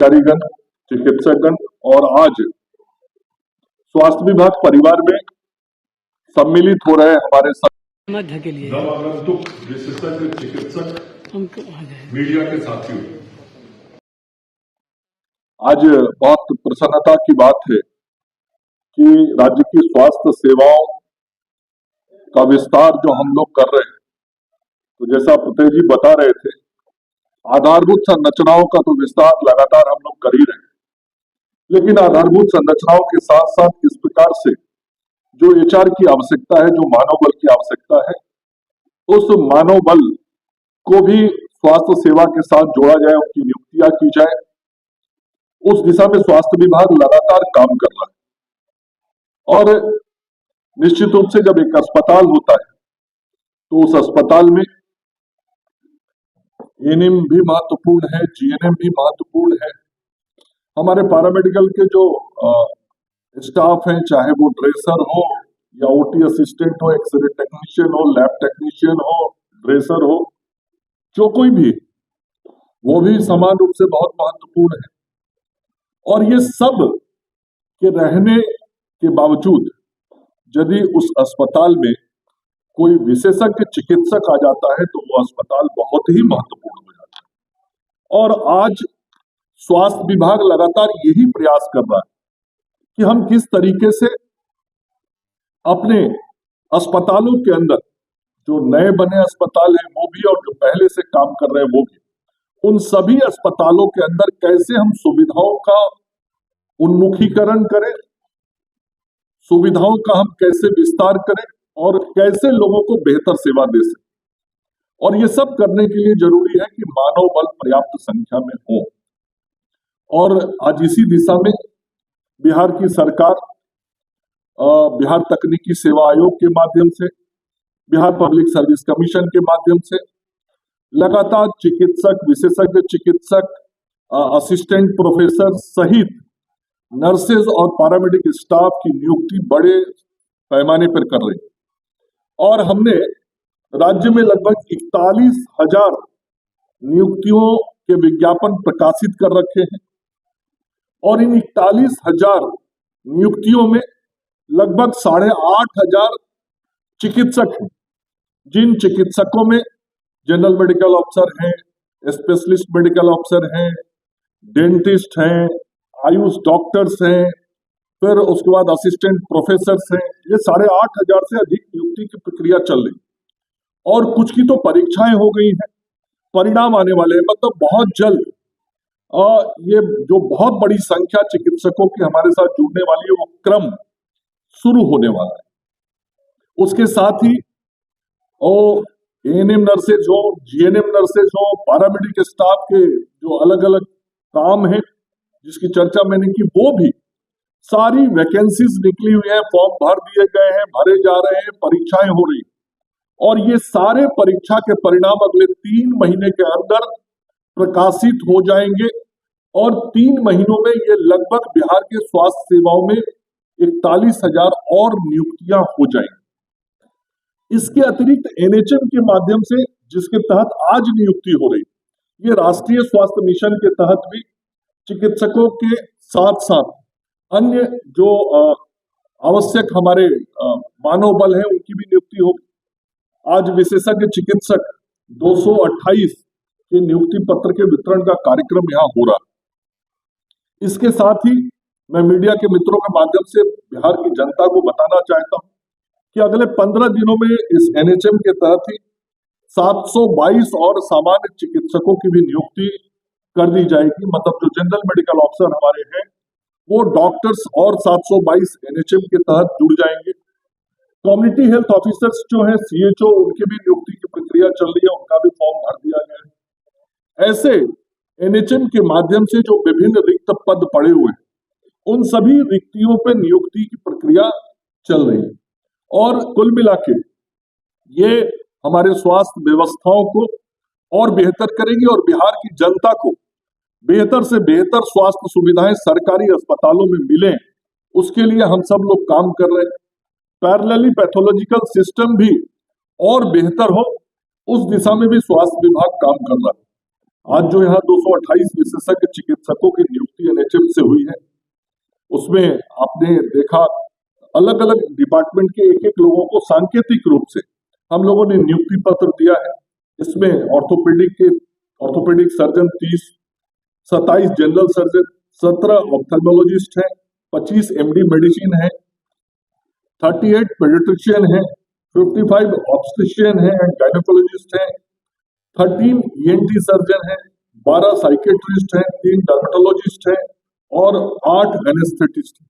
अधिकारीगण, चिकित्सकगण और आज स्वास्थ्य विभाग परिवार में सम्मिलित हो रहे हमारे मध्य के लिए नवागंतुक विशेषज्ञ चिकित्सक, मीडिया के साथियों, आज बहुत प्रसन्नता की बात है कि राज्य की स्वास्थ्य सेवाओं का विस्तार जो हम लोग कर रहे हैं, तो जैसा फतेह जी बता रहे थे, आधारभूत संरचनाओं का तो विस्तार लगातार हम लोग कर ही रहे हैं, लेकिन आधारभूत संरचनाओं के साथ साथ इस प्रकार से जो एचआर की आवश्यकता है, जो मानव बल की आवश्यकता है, उस मानव बल को भी स्वास्थ्य सेवा के साथ जोड़ा जाए, उनकी नियुक्तियां की जाए। उस दिशा में स्वास्थ्य विभाग लगातार काम कर रहा है और निश्चित रूप से जब एक अस्पताल होता है तो उस अस्पताल में एएनएम भी महत्वपूर्ण है, जीएनएम भी महत्वपूर्ण है। हमारे पैरामेडिकल के जो स्टाफ हैं, चाहे वो ड्रेसर हो या ओटी असिस्टेंट हो, एक्सरे टेक्नीशियन हो, लैब टेक्नीशियन हो, ड्रेसर हो, जो कोई भी, वो भी समान रूप से बहुत महत्वपूर्ण है। और ये सब के रहने के बावजूद यदि उस अस्पताल में कोई विशेषज्ञ चिकित्सक आ जाता है तो वो अस्पताल बहुत ही महत्वपूर्ण हो जाता है। और आज स्वास्थ्य विभाग लगातार यही प्रयास कर रहा है कि हम किस तरीके से अपने अस्पतालों के अंदर, जो नए बने अस्पताल हैं वो भी और जो पहले से काम कर रहे हैं वो भी, उन सभी अस्पतालों के अंदर कैसे हम सुविधाओं का उन्मुखीकरण करें, सुविधाओं का हम कैसे विस्तार करें और कैसे लोगों को बेहतर सेवा दे सकें। और ये सब करने के लिए जरूरी है कि मानव बल पर्याप्त संख्या में हो। और आज इसी दिशा में बिहार की सरकार बिहार तकनीकी सेवा आयोग के माध्यम से, बिहार पब्लिक सर्विस कमीशन के माध्यम से लगातार चिकित्सक, विशेषज्ञ चिकित्सक, असिस्टेंट प्रोफेसर सहित नर्सेज और पैरामेडिक स्टाफ की नियुक्ति बड़े पैमाने पर कर रही है। और हमने राज्य में लगभग 41,000 नियुक्तियों के विज्ञापन प्रकाशित कर रखे हैं और इन 41,000 नियुक्तियों में लगभग 8,500 चिकित्सक हैं, जिन चिकित्सकों में जनरल मेडिकल ऑफिसर हैं, स्पेशलिस्ट मेडिकल ऑफिसर हैं, डेंटिस्ट हैं, आयुष डॉक्टर्स हैं, फिर उसके बाद असिस्टेंट प्रोफेसर्स हैं। ये 8,500 से अधिक नियुक्ति की प्रक्रिया चल रही और कुछ की तो परीक्षाएं हो गई हैं, परिणाम आने वाले हैं। मतलब बहुत जल्द ये जो बहुत बड़ी संख्या चिकित्सकों की हमारे साथ जुड़ने वाली है, वो क्रम शुरू होने वाला है। उसके साथ ही एएनएम नर्सेज हो, जीएनएम नर्सेज हो, पैरामेडिक स्टाफ के जो अलग अलग काम है जिसकी चर्चा मैंने की, वो भी सारी वैकेंसीज निकली हुई हैं, फॉर्म भर दिए गए हैं, भरे जा रहे हैं, परीक्षाएं हो रही। और ये सारे परीक्षा के परिणाम अगले 3 महीने के अंदर प्रकाशित हो जाएंगे और 3 महीनों में ये लगभग बिहार के स्वास्थ्य सेवाओं में 41,000 और नियुक्तियां हो जाएंगी। इसके अतिरिक्त एनएचएम के माध्यम से, जिसके तहत आज नियुक्ति हो रही, ये राष्ट्रीय स्वास्थ्य मिशन के तहत भी चिकित्सकों के साथ साथ अन्य जो आवश्यक हमारे मानव बल है उनकी भी नियुक्ति होगी। आज विशेषज्ञ चिकित्सक 228 के नियुक्ति पत्र के वितरण का कार्यक्रम यहाँ हो रहा है। इसके साथ ही मैं मीडिया के मित्रों के माध्यम से बिहार की जनता को बताना चाहता हूँ कि अगले 15 दिनों में इस एनएचएम के तहत ही 722 और सामान्य चिकित्सकों की भी नियुक्ति कर दी जाएगी। मतलब जो जनरल मेडिकल ऑफिसर हमारे हैं वो डॉक्टर्स और 722 एनएचएम के तहत जुड़ जाएंगे। कम्युनिटी हेल्थ ऑफिसर्स जो हैं, सीएचओ, उनकी भी नियुक्ति की प्रक्रिया चल रही है, उनका भी फॉर्म भर दिया गया है। ऐसे एनएचएम के माध्यम से जो विभिन्न रिक्त पद पड़े हुए हैं, उन सभी रिक्तियों पर नियुक्ति की प्रक्रिया चल रही है। और कुल मिला के ये हमारे स्वास्थ्य व्यवस्थाओं को और बेहतर करेगी और बिहार की जनता को बेहतर से बेहतर स्वास्थ्य सुविधाएं सरकारी अस्पतालों में मिले, उसके लिए हम सब लोग काम कर रहे हैं। पैरेलली पैथोलॉजिकल सिस्टम भी और बेहतर हो, उस दिशा में भी स्वास्थ्य विभाग काम कर रहा है। आज जो यहाँ 228 विशेषज्ञ चिकित्सकों की नियुक्ति एनएचएम से हुई है, उसमें आपने देखा अलग अलग डिपार्टमेंट के एक एक लोगों को सांकेतिक रूप से हम लोगों ने नियुक्ति पत्र दिया है। इसमें orthopaedic surgeon 30, 27 general surgeon, 17 ophthalmologist हैं, 25 एमडी मेडिसिन है, 38 पेडियाट्रिशियन है, 55 ऑब्स्टेट्रिशियन है एंड गायनेकोलॉजिस्ट है, 13 ईएनटी सर्जन है, 12 साइकेट्रिस्ट है, 3 डर्मेटोलॉजिस्ट है और 8 एनेस्थेटिस्ट है।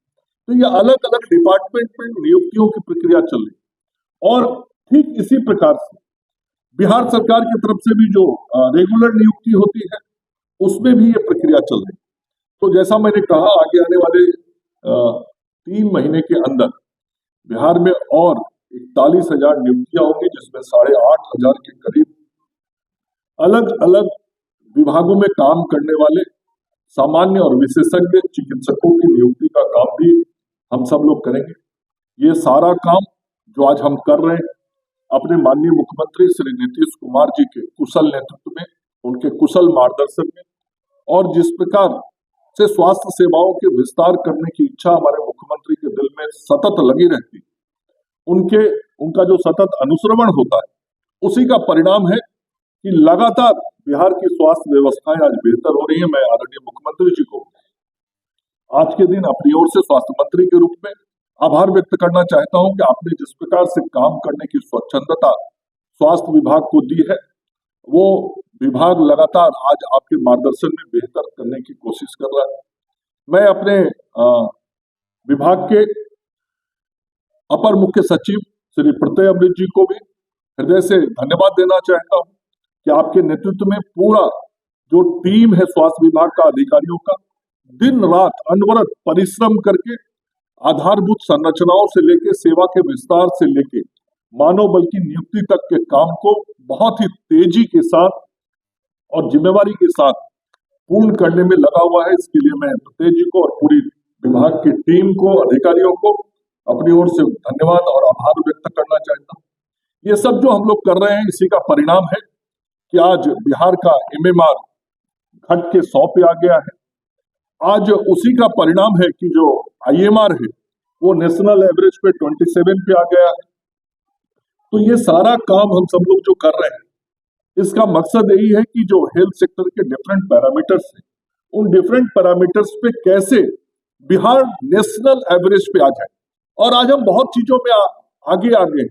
तो ये अलग अलग डिपार्टमेंट में नियुक्तियों की प्रक्रिया चल रही और ठीक इसी प्रकार से बिहार सरकार की तरफ से भी जो रेगुलर नियुक्ति होती है उसमें भी ये प्रक्रिया चल रही। तो जैसा मैंने कहा, आगे आने वाले 3 महीने के अंदर बिहार में और 41,000 नियुक्तियां होंगी, जिसमें 8,500 के करीब अलग अलग विभागों में काम करने वाले सामान्य और विशेषज्ञ चिकित्सकों की नियुक्ति का काम भी हम सब लोग करेंगे। ये सारा काम जो आज हम कर रहे हैं अपने माननीय मुख्यमंत्री श्री नीतीश कुमार जी के कुशल नेतृत्व में, उनके कुशल मार्गदर्शन में, और जिस प्रकार से स्वास्थ्य सेवाओं के विस्तार करने की इच्छा हमारे मुख्यमंत्री के दिल में सतत लगी रहती, उनका जो सतत अनुश्रवण होता है, उसी का परिणाम है कि लगातार बिहार की स्वास्थ्य व्यवस्थाएं आज बेहतर हो रही है। मैं आदरणीय मुख्यमंत्री जी को आज के दिन अपनी ओर से स्वास्थ्य मंत्री के रूप में आभार व्यक्त करना चाहता हूं कि आपने जिस प्रकार से काम करने की स्वच्छंदता स्वास्थ्य विभाग को दी है, वो विभाग लगातार आज आपके मार्गदर्शन में बेहतर करने की कोशिश कर रहा है। मैं अपने विभाग के अपर मुख्य सचिव श्री प्रत्यय अमृत जी को भी हृदय से धन्यवाद देना चाहता हूं कि आपके नेतृत्व में पूरा जो टीम है स्वास्थ्य विभाग का अधिकारियों का दिन रात अनवरत परिश्रम करके आधारभूत संरचनाओं से लेके सेवा के विस्तार से लेके मानव बल की नियुक्ति तक के काम को बहुत ही तेजी के साथ और जिम्मेवारी के साथ पूर्ण करने में लगा हुआ है। इसके लिए मैं प्रत्यय जी को और पूरी विभाग की टीम को, अधिकारियों को अपनी ओर से धन्यवाद और आभार व्यक्त करना चाहता हूँ। ये सब जो हम लोग कर रहे हैं, इसी का परिणाम है कि आज बिहार का एमएमआर घट के 100 पे आ गया है। आज उसी का परिणाम है कि जो आईएमआर है वो नेशनल एवरेज पे 27 पे आ गया है। तो ये सारा काम हम सब लोग जो कर रहे हैं, इसका मकसद यही है कि जो हेल्थ सेक्टर के डिफरेंट पैरामीटर्स हैं, उन डिफरेंट पैरामीटर्स पे कैसे बिहार नेशनल एवरेज पे आ जाए। और आज हम बहुत चीजों में आगे हैं।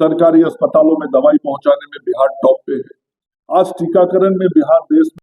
सरकारी अस्पतालों में दवाई पहुंचाने में बिहार टॉप पे है। आज टीकाकरण में बिहार देश